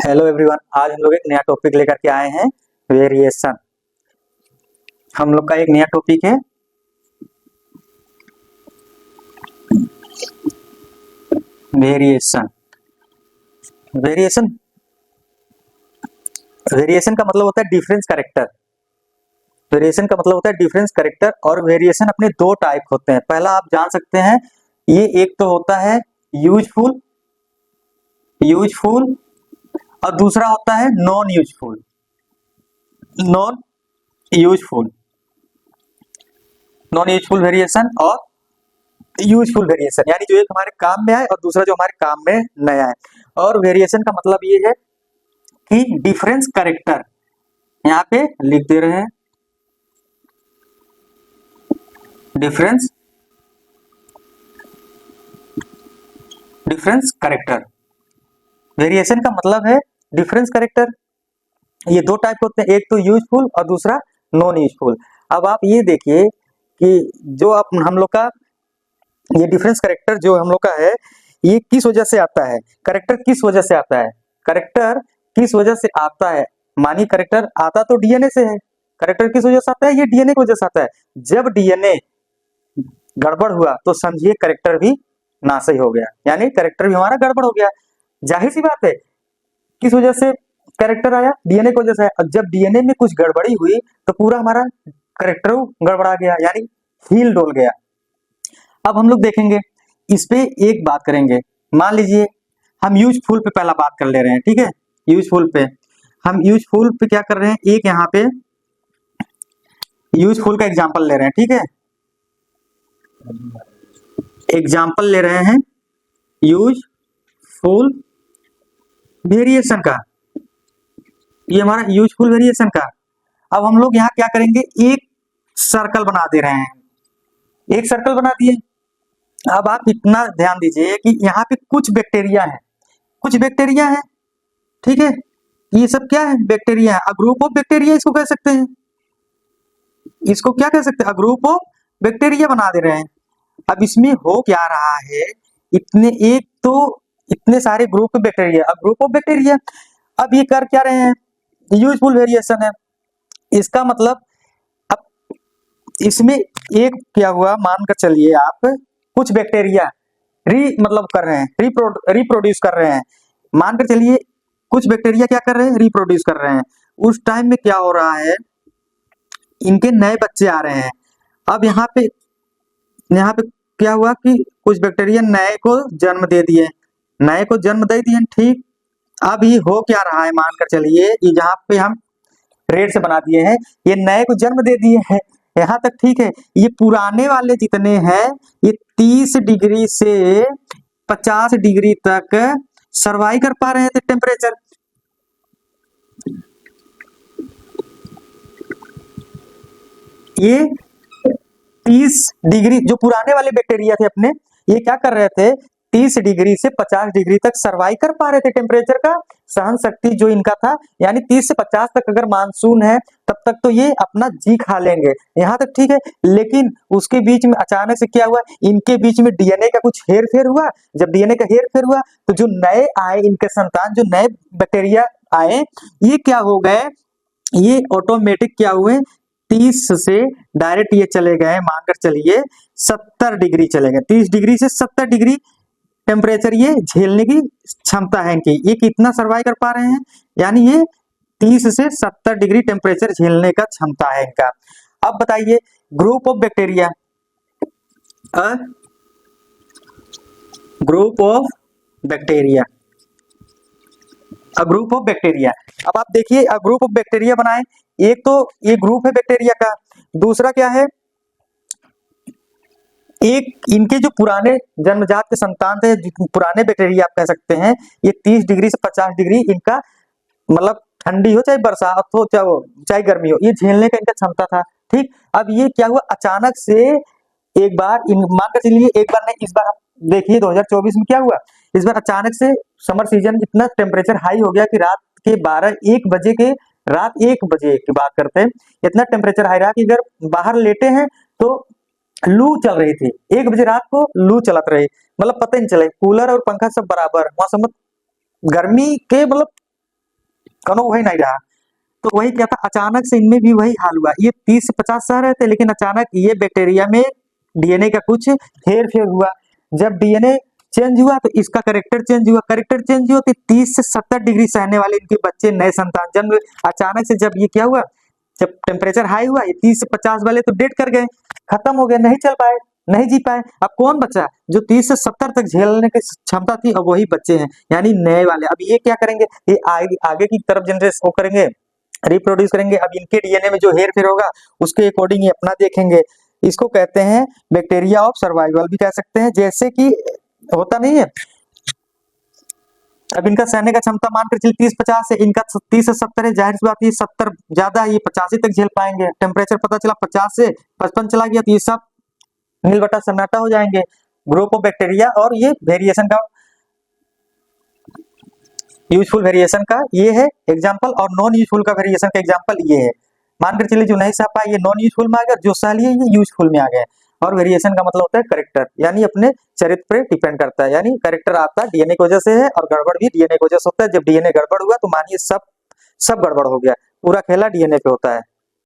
Hello everyone, आज हम लोग एक नया टॉपिक लेकर के आए हैं। वेरिएशन। हम लोग का एक नया टॉपिक है वेरिएशन। वेरिएशन वेरिएशन का मतलब होता है डिफरेंस कैरेक्टर। वेरिएशन का मतलब होता है डिफरेंस कैरेक्टर। और वेरिएशन अपने दो टाइप होते हैं। पहला आप जान सकते हैं, ये एक तो होता है यूजफुल यूजफुल और दूसरा होता है non useful. Non useful non useful variation और यूजफुल वेरिएशन, यानी जो एक हमारे काम में आए और दूसरा जो हमारे काम में नया है। और वेरिएशन का मतलब ये है कि डिफरेंस कैरेक्टर, यहाँ पे लिख दे रहे हैं डिफरेंस कैरेक्टर। वेरिएशन का मतलब है डिफरेंस कैरेक्टर। ये दो टाइप होते हैं, एक तो यूजफुल और दूसरा नॉन यूजफुल। अब आप ये देखिए कि जो आप हम लोग का ये डिफरेंस कैरेक्टर जो हम लोग का है, ये किस वजह से आता है? कैरेक्टर किस वजह से आता है? कैरेक्टर किस वजह से आता है? मानिए कैरेक्टर आता तो डीएनए से है। कैरेक्टर किस वजह से आता है? ये डीएनए की वजह से आता है। जब डीएनए गड़बड़ हुआ तो समझिए कैरेक्टर भी नासही हो गया, यानी कैरेक्टर भी हमारा गड़बड़ हो गया। जाहिर सी बात है, किस वजह से कैरेक्टर आया? डीएनए की वजह से। और जब डीएनए में कुछ गड़बड़ी हुई तो पूरा हमारा कैरेक्टर गड़बड़ा गया, यानी हील डोल गया। अब हम लोग देखेंगे, इस पे एक बात करेंगे। मान लीजिए हम यूजफुल पे पहला बात कर ले रहे हैं, ठीक है। यूजफुल पे हम यूजफुल पे क्या कर रहे हैं, एक यहाँ पे यूजफुल का एग्जांपल ले रहे हैं, ठीक है। एग्जांपल ले रहे हैं यूजफुल वेरिएशन का, ये हमारा यूजफुल वेरिएशन का। अब हम लोग यहाँ क्या करेंगे, एक सर्कल बना दे रहे हैं। एक सर्कल बना दिए। अब आप इतना ध्यान दीजिए कि यहाँ पे कुछ बैक्टीरिया है, ठीक है। ये सब क्या है? बैक्टीरिया है। अ ग्रुप ऑफ बैक्टीरिया इसको कह सकते हैं। इसको क्या कह सकते हैं? अ ग्रुप ऑफ बैक्टीरिया बना दे रहे हैं। अब इसमें हो क्या रहा है, एक तो इतने सारे ग्रुप बैक्टीरिया, अब ग्रुप ऑफ बैक्टीरिया। अब ये कर क्या रहे हैं? यूजफुल वेरिएशन है। इसका मतलब अब इसमें एक क्या हुआ, मानकर चलिए आप कुछ बैक्टीरिया मतलब कर रहे हैं, रिप्रोड्यूस कर रहे हैं। मानकर चलिए कुछ बैक्टीरिया क्या कर रहे हैं? रिप्रोड्यूस कर रहे हैं। उस टाइम में क्या हो रहा है, इनके नए बच्चे आ रहे हैं। अब यहाँ पे क्या हुआ कि कुछ बैक्टीरिया नए को जन्म दे दिए, ठीक। अब ये हो क्या रहा है, मानकर चलिए ये जहाँ पे हम रेड से बना दिए हैं, ये नए को जन्म दे दिए हैं, यहाँ तक ठीक है। ये पुराने वाले जितने हैं, ये 30 डिग्री से 50 डिग्री तक सर्वाइव कर पा रहे थे टेम्परेचर। ये 30 डिग्री जो पुराने वाले बैक्टीरिया थे अपने, ये क्या कर रहे थे, 30 डिग्री से 50 डिग्री तक सर्वाइव कर पा रहे थे टेम्परेचर का। सहन शक्ति जो इनका था, यानी 30 से 50 तक अगर मानसून है तब तक तो ये अपना जी खा लेंगे, यहाँ तक ठीक है। लेकिन उसके बीच में अचानक से क्या हुआ, इनके बीच में डीएनए का कुछ हेर फेर हुआ। जब डीएनए का हेर फेर हुआ तो जो नए आए इनके संतान, जो नए बैक्टीरिया आए, ये क्या हो गए, ये ऑटोमेटिक क्या हुए, 30 से डायरेक्ट ये चले गए, मानकर चलिए 70 डिग्री चले गए। 30 डिग्री से 70 डिग्री टेम्परेचर ये झेलने की क्षमता है इनकी। ये कितना सर्वाइव कर पा रहे हैं, यानी ये 30 से 70 डिग्री टेम्परेचर झेलने का क्षमता है इनका। अब बताइए group of bacteria, group of bacteria, group of bacteria. अब आप देखिए ग्रुप ऑफ बैक्टीरिया बनाए, एक तो ये ग्रुप है बैक्टीरिया का, दूसरा क्या है, एक इनके जो पुराने जन्मजात के संतान थे, पुराने बैक्टीरिया आप कह सकते हैं, ये 30 डिग्री से 50 डिग्री इनका मतलब ठंडी हो चाहे बरसात हो चाहे गर्मी हो, ये झेलने का इनका क्षमता था, ठीक। अब ये क्या हुआ, अचानक से एक बार मानकर चलिए, एक बार नहीं, इस बार आप देखिए 2024 में क्या हुआ, इस बार अचानक से समर सीजन इतना टेम्परेचर हाई हो गया कि रात के 1 बजे की बात करते हैं, इतना टेम्परेचर हाई रहा कि अगर बाहर लेटे हैं तो लू चल रही थी। 1 बजे रात को लू चलत रही, मतलब पता ही नहीं चले, कूलर और पंखा सब बराबर, मौसम गर्मी के मतलब कौनो वही नहीं रहा। तो वही क्या था, अचानक से इनमें भी वही हाल हुआ। ये 30 से 50 सह रहे थे, लेकिन अचानक ये बैक्टीरिया में डीएनए का कुछ हेर फेर हुआ। जब डीएनए चेंज हुआ तो इसका करेक्टर चेंज हुआ। करेक्टर चेंज हुआ तो 30 से 70 डिग्री सहने वाले इनके बच्चे, नए संतान जन्म हुए। अचानक से जब ये क्या हुआ, जब टेम्परेचर हाई हुआ, ये 30 से 50 वाले तो डेड कर गए, खत्म हो गए, नहीं चल पाए, नहीं जी पाए। अब कौन बचा, जो 30 से 70 तक झेलने की क्षमता थी, अब वही बच्चे हैं, यानी नए वाले। अब ये क्या करेंगे, ये आगे की तरफ जनरेशन करेंगे, रिप्रोड्यूस करेंगे। अब इनके डीएनए में जो हेर फेर होगा उसके अकॉर्डिंग ये अपना देखेंगे। इसको कहते हैं बैक्टीरिया ऑफ सर्वाइवल भी कह सकते हैं। जैसे कि होता नहीं है, अब इनका सहने का क्षमता मानकर चलिए 30-50 है, इनका 30 से 70 है, जाहिर सी बात है 70 ज्यादा है, ये 85 तक झेल पाएंगे। टेम्परेचर पता चला 50 से 55 चला गया तो ये सब नीलबटा सन्नाटा हो जाएंगे। ग्रुप ऑफ बैक्टीरिया, और ये वेरिएशन का, यूजफुल वेरिएशन का ये है एग्जांपल, और नॉन यूजफुल का वेरिएशन का एग्जांपल ये है। मानकर चलिए जो नहीं सह पाए ये नॉन यूजफुल में आ गया, जो सह लिए ये यूजफुल में आ गए। और वेरिएशन का मतलब होता है करेक्टर, यानी अपने चरित्र पर डिपेंड करता है, यानी करेक्टर आपका डीएनए की वजह से है, और गड़बड़ भी डीएनए की वजह से होता है। जब डीएनए गड़बड़ हुआ तो मानिए सब गड़बड़ हो गया, पूरा खेला डीएनए पे होता है।